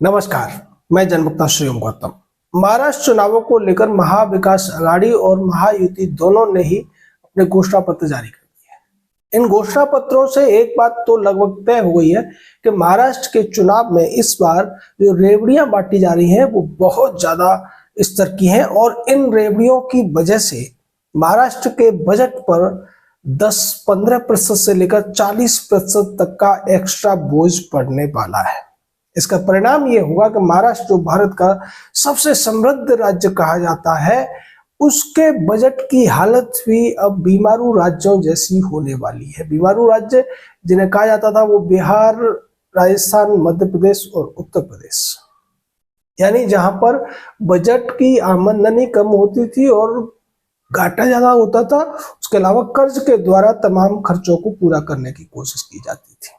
नमस्कार, मैं जनमुक्ता श्रीओम गौतम। महाराष्ट्र चुनावों को लेकर महाविकास अघाड़ी और महायुति दोनों ने ही अपने घोषणा पत्र जारी कर दिए हैं। इन घोषणा पत्रों से एक बात तो लगभग तय हो गई है कि महाराष्ट्र के चुनाव में इस बार जो रेवड़ियां बांटी जा रही हैं वो बहुत ज्यादा स्तर की हैं और इन रेवड़ियों की वजह से महाराष्ट्र के बजट पर 10-15% से लेकर 40% तक का एक्स्ट्रा बोझ पड़ने वाला है। इसका परिणाम यह होगा कि महाराष्ट्र जो भारत का सबसे समृद्ध राज्य कहा जाता है, उसके बजट की हालत भी अब बीमारू राज्यों जैसी होने वाली है। बीमारू राज्य जिन्हें कहा जाता था वो बिहार, राजस्थान, मध्य प्रदेश और उत्तर प्रदेश, यानी जहां पर बजट की आमदनी कम होती थी और घाटा ज्यादा होता था। उसके अलावा कर्ज के द्वारा तमाम खर्चों को पूरा करने की कोशिश की जाती थी।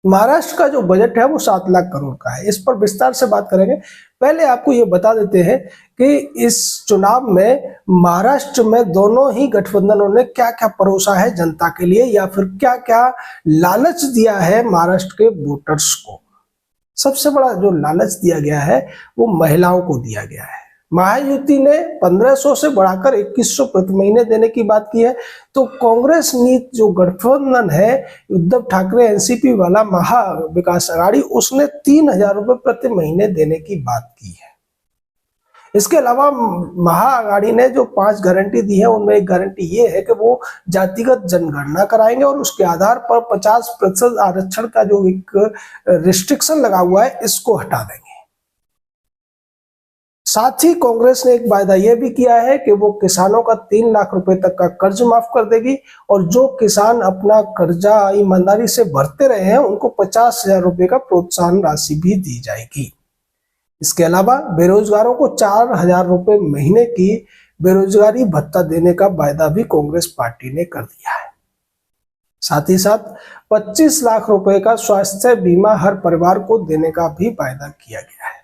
महाराष्ट्र का जो बजट है वो 7 लाख करोड़ का है। इस पर विस्तार से बात करेंगे। पहले आपको ये बता देते हैं कि इस चुनाव में महाराष्ट्र में दोनों ही गठबंधनों ने क्या क्या परोसा है जनता के लिए, या फिर क्या क्या लालच दिया है महाराष्ट्र के वोटर्स को। सबसे बड़ा जो लालच दिया गया है वो महिलाओं को दिया गया है। महायुति ने 1500 से बढ़ाकर 2100 प्रति महीने देने की बात की है, तो कांग्रेस नीति जो गठबंधन है उद्धव ठाकरे एनसीपी वाला महाविकास अघाड़ी, उसने 3000 रुपए प्रति महीने देने की बात की है। इसके अलावा महाअघाड़ी ने जो 5 गारंटी दी है उनमें एक गारंटी ये है कि वो जातिगत जनगणना कराएंगे और उसके आधार पर 50% आरक्षण का जो एक रिस्ट्रिक्शन लगा हुआ है इसको हटा देंगे। साथ ही कांग्रेस ने एक वायदा यह भी किया है कि वो किसानों का 3 लाख रुपए तक का कर्ज माफ कर देगी और जो किसान अपना कर्जा ईमानदारी से भरते रहे हैं उनको 50,000 रुपए का प्रोत्साहन राशि भी दी जाएगी। इसके अलावा बेरोजगारों को 4,000 रुपए महीने की बेरोजगारी भत्ता देने का वायदा भी कांग्रेस पार्टी ने कर दिया है। साथ ही साथ 25 लाख रुपए का स्वास्थ्य बीमा हर परिवार को देने का भी वायदा किया गया है।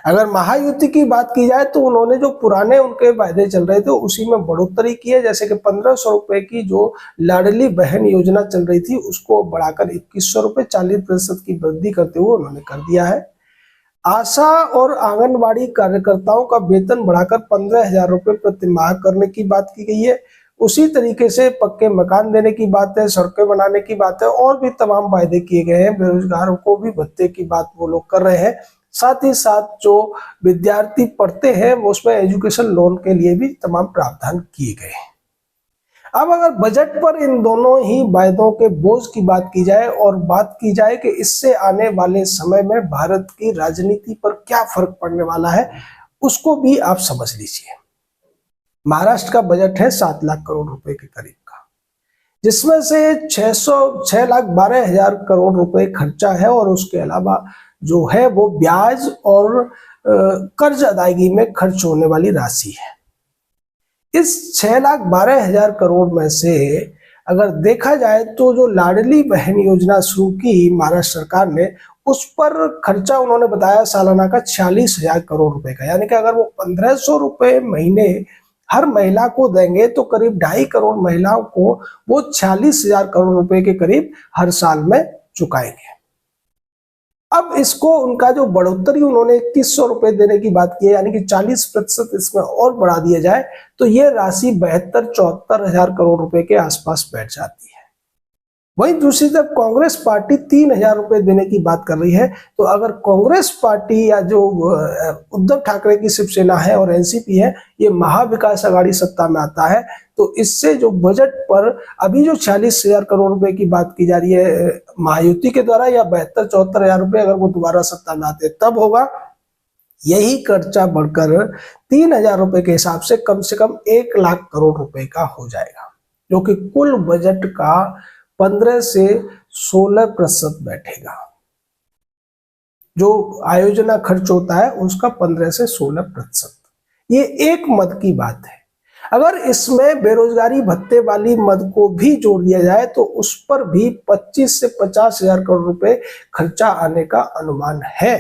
अगर महायुति की बात की जाए तो उन्होंने जो पुराने उनके वायदे चल रहे थे उसी में बढ़ोतरी की है। जैसे कि 1500 रुपए की जो लाडली बहन योजना चल रही थी उसको बढ़ाकर 2100 रुपए 40% की वृद्धि करते हुए उन्होंने कर दिया है। आशा और आंगनबाड़ी कार्यकर्ताओं का वेतन बढ़ाकर 15,000 रुपए प्रति माह करने की बात की गई है। उसी तरीके से पक्के मकान देने की बात है, सड़कें बनाने की बात है और भी तमाम वायदे किए गए हैं। बेरोजगारों को भी भत्ते की बात वो लोग कर रहे हैं। साथ ही साथ जो विद्यार्थी पढ़ते हैं वो उसमें एजुकेशन लोन के लिए भी तमाम प्रावधान किए गए हैं। अब अगर बजट पर इन दोनों ही वायदों के बोझ की बात की जाए और बात की जाए कि इससे आने वाले समय में भारत की राजनीति पर क्या फर्क पड़ने वाला है, उसको भी आप समझ लीजिए। महाराष्ट्र का बजट है 7 लाख करोड़ रुपए के करीब का, जिसमें से 6,12,000 करोड़ रुपए खर्चा है और उसके अलावा जो है वो ब्याज और कर्ज अदायगी में खर्च होने वाली राशि है। इस 6,12,000 करोड़ में से अगर देखा जाए तो जो लाडली बहन योजना शुरू की महाराष्ट्र सरकार ने, उस पर खर्चा उन्होंने बताया सालाना का 46,000 करोड़ रुपए का। यानी कि अगर वो 1500 रुपए महीने हर महिला को देंगे तो करीब 2.5 करोड़ महिलाओं को वो 46,000 करोड़ रुपए के करीब हर साल में चुकाएंगे। अब इसको उनका जो बढ़ोतरी उन्होंने 2100 रुपए देने की बात की है, यानी कि 40% इसमें और बढ़ा दिया जाए तो ये राशि 72-74,000 करोड़ रुपए के आसपास बैठ जाती है। वहीं दूसरी तरफ कांग्रेस पार्टी 3,000 रुपए देने की बात कर रही है। तो अगर कांग्रेस पार्टी या जो उद्धव ठाकरे की शिवसेना है और एनसीपी है, ये महाविकास अघाड़ी सत्ता में आता है तो इससे जो बजट पर अभी जो 46,000 करोड़ रुपए की बात की जा रही है महायुति के द्वारा, या 72-74,000 रुपए अगर वो दोबारा सत्ता में आते तब होगा, यही खर्चा बढ़कर 3,000 रुपए के हिसाब से कम 1 लाख करोड़ रुपए का हो जाएगा, जो कि कुल बजट का 15 से 16% बैठेगा। जो आयोजना खर्च होता है उसका 15 से 16%। ये एक मद की बात है। अगर इसमें बेरोजगारी भत्ते वाली मद को भी जोड़ दिया जाए तो उस पर भी 25 से 50,000 करोड़ रुपए खर्चा आने का अनुमान है।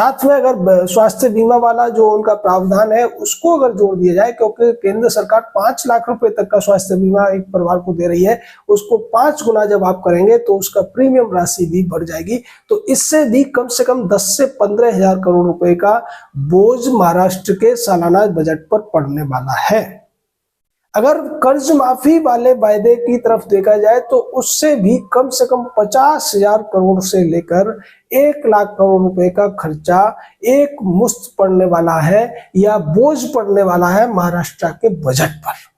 साथ में अगर स्वास्थ्य बीमा वाला जो उनका प्रावधान है उसको अगर जोड़ दिया जाए, क्योंकि केंद्र सरकार 5 लाख रुपए तक का स्वास्थ्य बीमा एक परिवार को दे रही है, उसको 5 गुना जब आप करेंगे तो उसका प्रीमियम राशि भी बढ़ जाएगी। तो इससे भी कम से कम 10 से 15 हजार करोड़ रुपए का बोझ महाराष्ट्र के सालाना बजट पर पड़ने वाला है। अगर कर्ज माफी वाले वायदे की तरफ देखा जाए तो उससे भी कम से कम 50 हजार करोड़ से लेकर 1 लाख करोड़ रुपए का खर्चा एक मुश्त पड़ने वाला है या बोझ पड़ने वाला है महाराष्ट्र के बजट पर।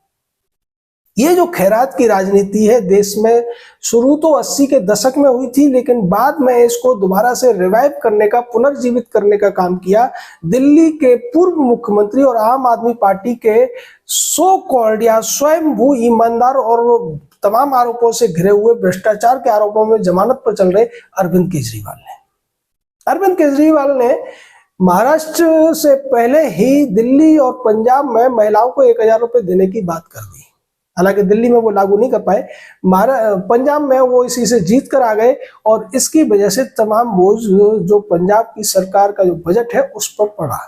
ये जो खैरात की राजनीति है देश में शुरू तो 80 के दशक में हुई थी, लेकिन बाद में इसको दोबारा से रिवाइव करने का, पुनर्जीवित करने का काम किया दिल्ली के पूर्व मुख्यमंत्री और आम आदमी पार्टी के सो कॉल्ड या स्वयंभू ईमानदार और तमाम आरोपों से घिरे हुए भ्रष्टाचार के आरोपों में जमानत पर चल रहे अरविंद केजरीवाल ने। अरविंद केजरीवाल ने महाराष्ट्र से पहले ही दिल्ली और पंजाब में महिलाओं को 1000 रुपए देने की बात कर दी। हालांकि दिल्ली में वो लागू नहीं कर पाए, पंजाब में वो इसी से जीत कर आ गए और इसकी वजह से तमाम बोझ जो पंजाब की सरकार का जो बजट है उस पर पड़ा।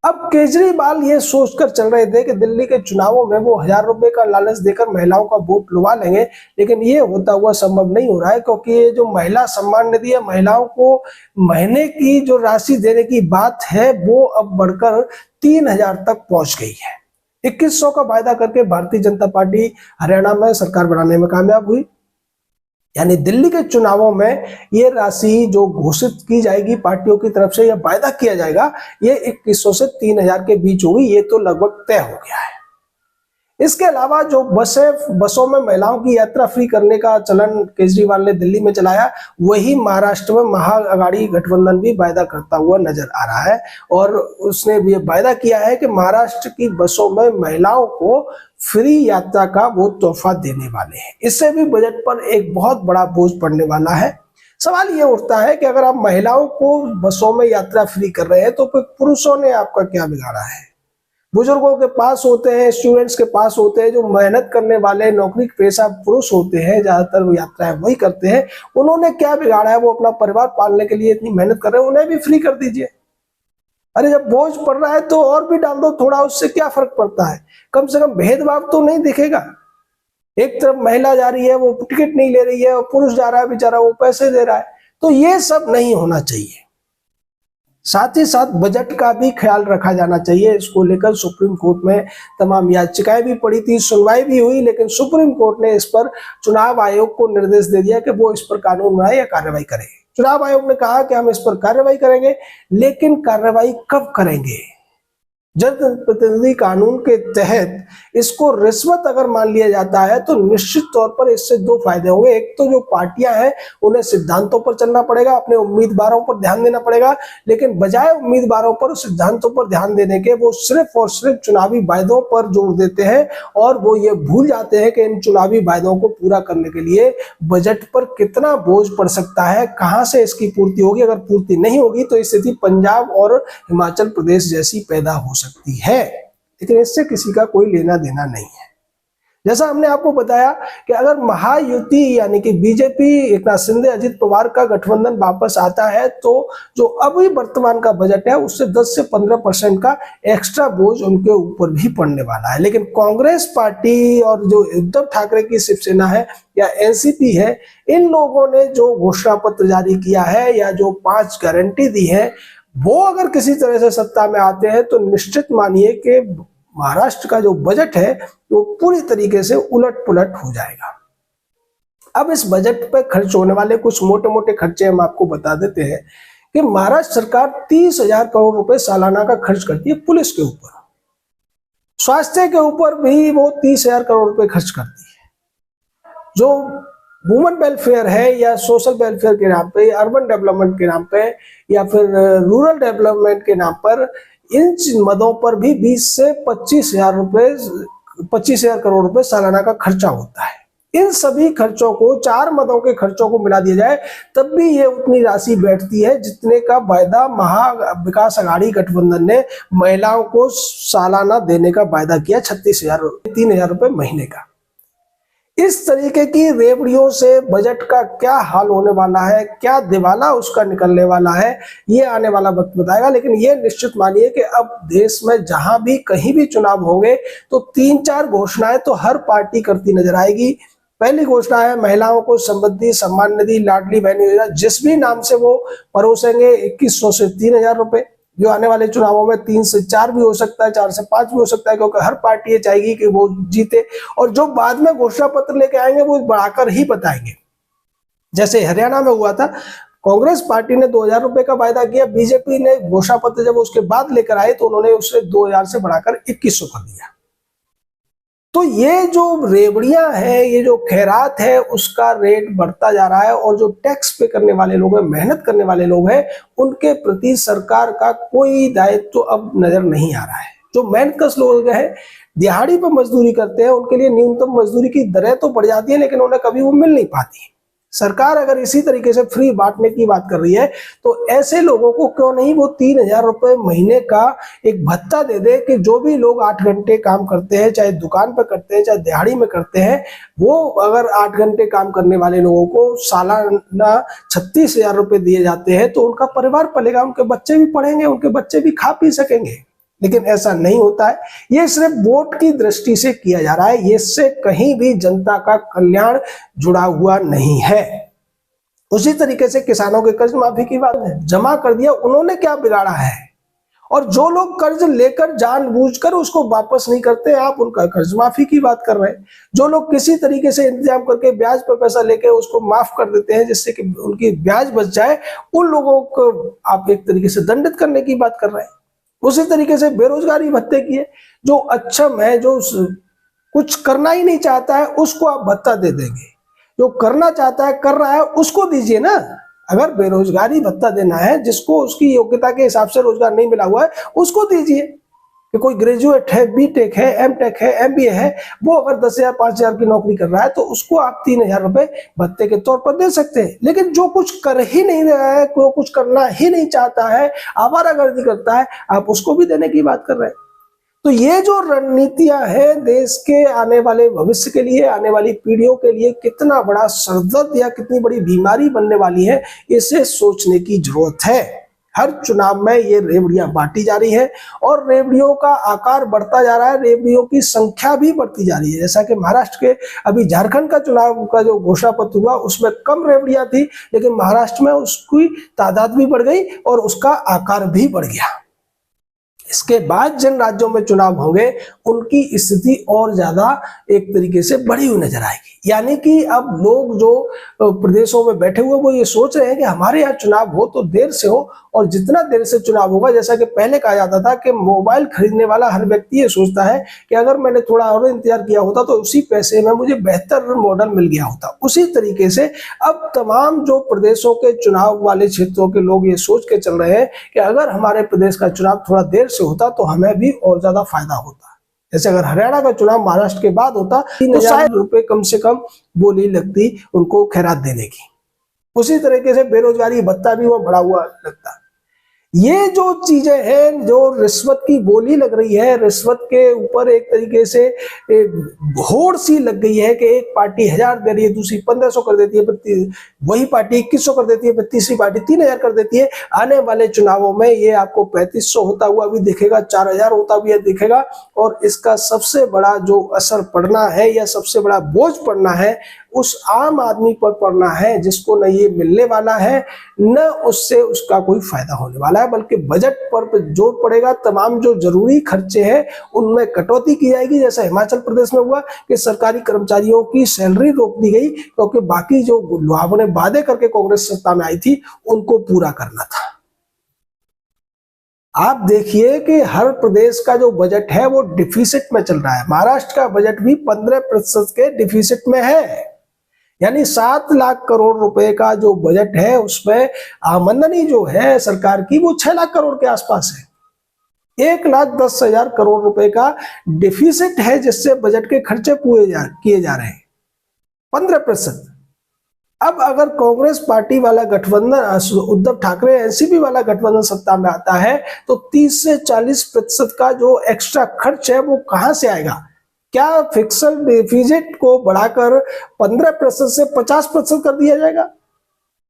अब केजरीवाल ये सोचकर चल रहे थे कि दिल्ली के चुनावों में वो 1000 रुपए का लालच देकर महिलाओं का वोट लुभा लेंगे, लेकिन ये होता हुआ संभव नहीं हो रहा है, क्योंकि ये जो महिला सम्मान निधि है, महिलाओं को महीने की जो राशि देने की बात है वो अब बढ़कर 3000 तक पहुंच गई है। 2100 का वायदा करके भारतीय जनता पार्टी हरियाणा में सरकार बनाने में कामयाब हुई, यानी दिल्ली के चुनावों में ये राशि जो घोषित की जाएगी पार्टियों की तरफ से या वायदा किया जाएगा, ये 2100 से 3000 के बीच होगी, ये तो लगभग तय हो गया है। इसके अलावा जो बसों में महिलाओं की यात्रा फ्री करने का चलन केजरीवाल ने दिल्ली में चलाया, वही महाराष्ट्र में महाअघाड़ी गठबंधन भी वायदा करता हुआ नजर आ रहा है और उसने भी वायदा किया है कि महाराष्ट्र की बसों में महिलाओं को फ्री यात्रा का वो तोहफा देने वाले हैं। इससे भी बजट पर एक बहुत बड़ा बोझ पड़ने वाला है। सवाल ये उठता है कि अगर आप महिलाओं को बसों में यात्रा फ्री कर रहे हैं तो फिर पुरुषों ने आपका क्या बिगाड़ा है? बुजुर्गों के पास होते हैं, स्टूडेंट्स के पास होते हैं, जो मेहनत करने वाले नौकरी पेशा पुरुष होते हैं, ज्यादातर वो यात्राएं वही करते हैं, उन्होंने क्या बिगाड़ा है? वो अपना परिवार पालने के लिए इतनी मेहनत कर रहे हैं, उन्हें भी फ्री कर दीजिए। अरे जब बोझ पड़ रहा है तो और भी डाल दो थोड़ा, उससे क्या फर्क पड़ता है? कम से कम भेदभाव तो नहीं दिखेगा। एक तरफ महिला जा रही है, वो टिकट नहीं ले रही है, और पुरुष जा रहा है बेचारा, वो पैसे दे रहा है। तो ये सब नहीं होना चाहिए। साथ ही साथ बजट का भी ख्याल रखा जाना चाहिए। इसको लेकर सुप्रीम कोर्ट में तमाम याचिकाएं भी पड़ी थी, सुनवाई भी हुई, लेकिन सुप्रीम कोर्ट ने इस पर चुनाव आयोग को निर्देश दे दिया कि वो इस पर कानून बनाए या कार्रवाई करे। चुनाव आयोग ने कहा कि हम इस पर कार्रवाई करेंगे, लेकिन कार्रवाई कब करेंगे? जनप्रतिनिधि कानून के तहत इसको रिश्वत अगर मान लिया जाता है तो निश्चित तौर पर इससे दो फायदे होंगे। एक तो जो पार्टियां हैं उन्हें सिद्धांतों पर चलना पड़ेगा, अपने उम्मीदवारों पर ध्यान देना पड़ेगा, लेकिन बजाय उम्मीदवारों पर, सिद्धांतों पर ध्यान देने के, वो सिर्फ और सिर्फ चुनावी वायदों पर जोर देते हैं और वो ये भूल जाते हैं कि इन चुनावी वायदों को पूरा करने के लिए बजट पर कितना बोझ पड़ सकता है, कहां से इसकी पूर्ति होगी। अगर पूर्ति नहीं होगी तो स्थिति पंजाब और हिमाचल प्रदेश जैसी पैदा हो सकती है, लेकिन इससे किसी का कोई लेना देना नहीं है। जैसा हमने आपको बताया कि अगर महायुति यानी कि बीजेपी, एकनाथ शिंदे, अजित पवार का गठबंधन वापस आता है तो जो अभी वर्तमान का बजट है उससे 10 से 15% का एक्स्ट्रा बोझ उनके ऊपर भी पड़ने वाला है। लेकिन कांग्रेस पार्टी और जो उद्धव ठाकरे की शिवसेना है या एनसीपी है, इन लोगों ने जो घोषणा पत्र जारी किया है या जो 5 गारंटी दी है, वो अगर किसी तरह से सत्ता में आते हैं तो निश्चित मानिए कि महाराष्ट्र का जो बजट है वो पूरी तरीके से उलट पुलट हो जाएगा। अब इस बजट पर खर्च होने वाले कुछ मोटे मोटे खर्चे हम आपको बता देते हैं कि महाराष्ट्र सरकार 30,000 करोड़ रुपए सालाना का खर्च करती है पुलिस के ऊपर, स्वास्थ्य के ऊपर भी वो 30,000 करोड़ रुपए खर्च करती है। जो वुमेन वेलफेयर है या सोशल वेलफेयर के नाम पे, अर्बन डेवलपमेंट के नाम पे या फिर रूरल डेवलपमेंट के नाम पर, इन मदों पर भी 20 से 25,000 करोड़ रुपए सालाना का खर्चा होता है। इन सभी खर्चों को, 4 मदों के खर्चों को मिला दिया जाए तब भी ये उतनी राशि बैठती है जितने का वायदा महा विकास अघाड़ी गठबंधन ने महिलाओं को सालाना देने का वायदा किया, 36,000, 3,000 रुपए महीने का। इस तरीके की रेवड़ियों से बजट का क्या हाल होने वाला है, क्या दिवाला उसका निकलने वाला है, ये आने वाला वक्त बताएगा। लेकिन ये निश्चित मानिए कि अब देश में जहां भी कहीं भी चुनाव होंगे तो 3-4 घोषणाएं तो हर पार्टी करती नजर आएगी। पहली घोषणा है महिलाओं को समृद्धि सम्मान निधि लाडली बहन योजना, जिस भी नाम से वो परोसेंगे 2100 से 3000 रुपए, जो आने वाले चुनावों में 3 से 4 भी हो सकता है, 4 से 5 भी हो सकता है, क्योंकि हर पार्टी ये चाहेगी कि वो जीते। और जो बाद में घोषणा पत्र लेके आएंगे वो बढ़ाकर ही बताएंगे। जैसे हरियाणा में हुआ था, कांग्रेस पार्टी ने 2000 रुपए का वायदा किया, बीजेपी ने घोषणा पत्र जब उसके बाद लेकर आए तो उन्होंने उसे 2000 से बढ़ाकर 2100 कर दिया। तो ये जो रेवड़ियां हैं, ये जो खैरात है, उसका रेट बढ़ता जा रहा है। और जो टैक्स पे करने वाले लोग हैं, मेहनत करने वाले लोग हैं, उनके प्रति सरकार का कोई दायित्व तो अब नजर नहीं आ रहा है। जो मेहनतकश लोग हैं, दिहाड़ी पर मजदूरी करते हैं, उनके लिए न्यूनतम मजदूरी की दरें तो बढ़ जाती है, लेकिन उन्हें कभी वो मिल नहीं पाती। सरकार अगर इसी तरीके से फ्री बांटने की बात कर रही है तो ऐसे लोगों को क्यों नहीं वो 3000 रुपए महीने का एक भत्ता दे दे कि जो भी लोग 8 घंटे काम करते हैं, चाहे दुकान पर करते हैं, चाहे दिहाड़ी में करते हैं, वो अगर 8 घंटे काम करने वाले लोगों को सालाना 36,000 रुपए दिए जाते हैं तो उनका परिवार पलेगा, उनके बच्चे भी पढ़ेंगे, उनके बच्चे भी खा पी सकेंगे। लेकिन ऐसा नहीं होता है। ये सिर्फ वोट की दृष्टि से किया जा रहा है, ये इससे कहीं भी जनता का कल्याण जुड़ा हुआ नहीं है। उसी तरीके से किसानों के कर्ज माफी की बात है, जमा कर दिया, उन्होंने क्या बिगाड़ा है? और जो लोग कर्ज लेकर जानबूझकर उसको वापस नहीं करते, आप उनका कर्ज माफी की बात कर रहे हैं। जो लोग किसी तरीके से इंतजाम करके ब्याज पर पैसा लेके उसको माफ कर देते हैं जिससे कि उनकी ब्याज बच जाए, उन लोगों को आप एक तरीके से दंडित करने की बात कर रहे हैं। उसी तरीके से बेरोजगारी भत्ते की है, जो अक्षम है, जो कुछ करना ही नहीं चाहता है, उसको आप भत्ता दे देंगे। जो करना चाहता है, कर रहा है, उसको दीजिए ना। अगर बेरोजगारी भत्ता देना है, जिसको उसकी योग्यता के हिसाब से रोजगार नहीं मिला हुआ है, उसको दीजिए। कि कोई ग्रेजुएट है, बीटेक है, एमटेक है, एमबीए है, वो अगर 10,000 5,000 की नौकरी कर रहा है तो उसको आप 3,000 रुपए भत्ते के तौर पर दे सकते हैं। लेकिन जो कुछ कर ही नहीं रहा है, कोई कुछ करना ही नहीं चाहता है, आवारागर्दी करता है, आप उसको भी देने की बात कर रहे हैं। तो ये जो रणनीतियां हैं देश के आने वाले भविष्य के लिए, आने वाली पीढ़ियों के लिए कितना बड़ा सरदर्द या कितनी बड़ी बीमारी बनने वाली है, इसे सोचने की जरूरत है। हर चुनाव में ये रेवड़ियां बांटी जा रही है और रेवड़ियों का आकार बढ़ता जा रहा है, रेवड़ियों की संख्या भी बढ़ती जा रही है। जैसा कि महाराष्ट्र के अभी झारखंड का चुनाव का जो घोषणा पत्र हुआ उसमें कम रेवड़ियां थी, लेकिन महाराष्ट्र में उसकी तादाद भी बढ़ गई और उसका आकार भी बढ़ गया। इसके बाद जिन राज्यों में चुनाव होंगे उनकी स्थिति और ज्यादा एक तरीके से बढ़ी हुई नजर आएगी। यानी कि अब लोग जो प्रदेशों में बैठे हुए वो ये सोच रहे हैं कि हमारे यहाँ चुनाव हो तो देर से हो, और जितना देर से चुनाव होगा, जैसा कि पहले कहा जाता था कि मोबाइल खरीदने वाला हर व्यक्ति ये सोचता है कि अगर मैंने थोड़ा और इंतजार किया होता तो उसी पैसे में मुझे बेहतर मॉडल मिल गया होता। उसी तरीके से अब तमाम जो प्रदेशों के चुनाव वाले क्षेत्रों के लोग ये सोच के चल रहे हैं कि अगर हमारे प्रदेश का चुनाव थोड़ा देर से होता तो हमें भी और ज्यादा फायदा होता। जैसे अगर हरियाणा का चुनाव महाराष्ट्र के बाद होता तो 3,000 रुपए कम से कम बोली लगती उनको खैरात देने की। उसी तरीके से बेरोजगारी भत्ता भी वो बढ़ा हुआ लगता। ये जो चीजें हैं, जो रिश्वत की बोली लग रही है, रिश्वत के ऊपर एक तरीके से होड़ सी लग गई है कि एक पार्टी 1000 दे रही है, दूसरी 1500 कर देती है, वही पार्टी 2100 कर देती है, तीसरी पार्टी 3000 कर देती है। आने वाले चुनावों में ये आपको 3500 होता हुआ भी दिखेगा, 4000 होता भी दिखेगा। और इसका सबसे बड़ा जो असर पड़ना है या सबसे बड़ा बोझ पड़ना है उस आम आदमी पर पड़ना है, जिसको न ये मिलने वाला है न उससे उसका कोई फायदा होने वाला है, बल्कि बजट पर जोर पड़ेगा। तमाम जो जरूरी खर्चे हैं उनमें कटौती की जाएगी। जैसा हिमाचल प्रदेश में हुआ कि सरकारी कर्मचारियों की सैलरी रोक दी गई, क्योंकि बाकी जो लोगों ने वादे करके कांग्रेस सत्ता में आई थी उनको पूरा करना था। आप देखिए कि हर प्रदेश का जो बजट है वो डिफिसिट में चल रहा है। महाराष्ट्र का बजट भी 15% के डिफिसिट में है। यानी 7 लाख करोड़ रुपए का जो बजट है उसमें आमदनी जो है सरकार की वो 6 लाख करोड़ के आसपास है। 1,10,000 करोड़ रुपए का डिफिसिट है, जिससे बजट के खर्चे किए जा रहे हैं 15%। अब अगर कांग्रेस पार्टी वाला गठबंधन, उद्धव ठाकरे एनसीपी वाला गठबंधन सत्ता में आता है तो 30 से 40% का जो एक्स्ट्रा खर्च है वो कहां से आएगा? क्या फिक्सल डिफिजिट को बढ़ाकर 15% से 50% कर दिया जाएगा?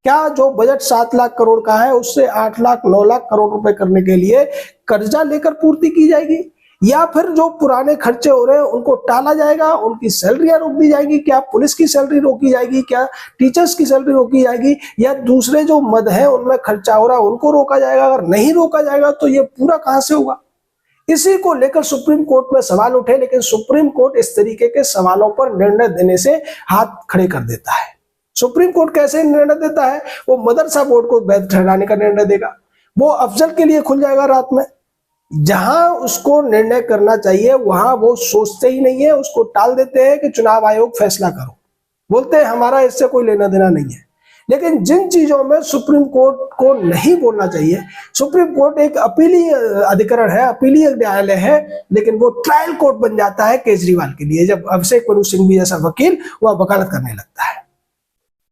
क्या जो बजट 7 लाख करोड़ का है उससे 8 लाख 9 लाख करोड़ रुपए करने के लिए कर्जा लेकर पूर्ति की जाएगी? या फिर जो पुराने खर्चे हो रहे हैं उनको टाला जाएगा, उनकी सैलरियां रोक दी जाएगी? क्या पुलिस की सैलरी रोकी जाएगी? क्या टीचर्स की सैलरी रोकी जाएगी? या दूसरे जो मद है उनमें खर्चा हो रहा है उनको रोका जाएगा? अगर नहीं रोका जाएगा तो ये पूरा कहां से होगा? इसी को लेकर सुप्रीम कोर्ट में सवाल उठे, लेकिन सुप्रीम कोर्ट इस तरीके के सवालों पर निर्णय देने से हाथ खड़े कर देता है। सुप्रीम कोर्ट कैसे निर्णय देता है? वो मदरसा बोर्ड को वैध ठहराने का निर्णय देगा, वो अफजल के लिए खुल जाएगा रात में। जहां उसको निर्णय करना चाहिए वहां वो सोचते ही नहीं है, उसको टाल देते हैं कि चुनाव आयोग फैसला करो, बोलते हैं हमारा इससे कोई लेना देना नहीं है। लेकिन जिन चीजों में सुप्रीम कोर्ट को नहीं बोलना चाहिए, सुप्रीम कोर्ट एक अपीलीय अधिकरण है, अपीलीय न्यायालय है, लेकिन वो ट्रायल कोर्ट बन जाता है केजरीवाल के लिए, जब अभिषेक मनु सिंघवी जैसा वकील वह वकालत करने लगता है।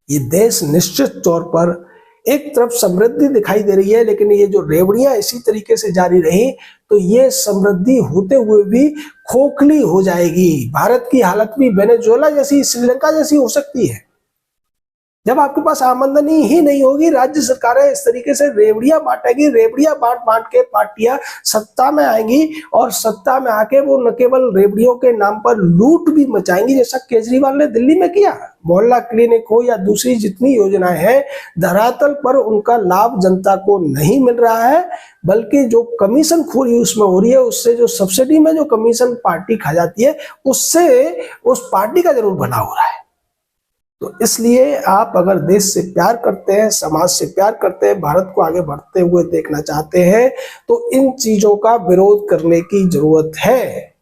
ये देश निश्चित तौर पर एक तरफ समृद्धि दिखाई दे रही है, लेकिन ये जो रेवड़ियां इसी तरीके से जारी रही तो ये समृद्धि होते हुए भी खोखली हो जाएगी। भारत की हालत भी वेनेजुएला जैसी, श्रीलंका जैसी हो सकती है। जब आपके पास आमदनी ही नहीं होगी, राज्य सरकारें इस तरीके से रेवड़ियां बांटेगी, रेवड़ियां बांट बांट के पार्टियां सत्ता में आएंगी और सत्ता में आके वो न केवल रेवड़ियों के नाम पर लूट भी मचाएंगी, जैसा केजरीवाल ने दिल्ली में किया। मोहल्ला क्लिनिक हो या दूसरी जितनी योजनाएं हैं, धरातल पर उनका लाभ जनता को नहीं मिल रहा है, बल्कि जो कमीशन खोरी उसमें हो रही है, उससे जो सब्सिडी में जो कमीशन पार्टी खा जाती है, उससे उस पार्टी का जरूर भला हो रहा है। तो इसलिए आप अगर देश से प्यार करते हैं, समाज से प्यार करते हैं, भारत को आगे बढ़ते हुए देखना चाहते हैं, तो इन चीजों का विरोध करने की जरूरत है।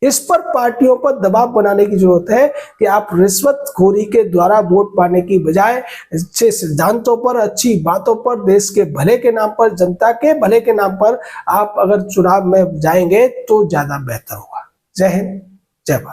इस पर पार्टियों पर दबाव बनाने की जरूरत है कि आप रिश्वतखोरी के द्वारा वोट पाने की बजाय अच्छे सिद्धांतों पर, अच्छी बातों पर, देश के भले के नाम पर, जनता के भले के नाम पर आप अगर चुनाव में जाएंगे तो ज्यादा बेहतर होगा। जय हिंद, जय भारत।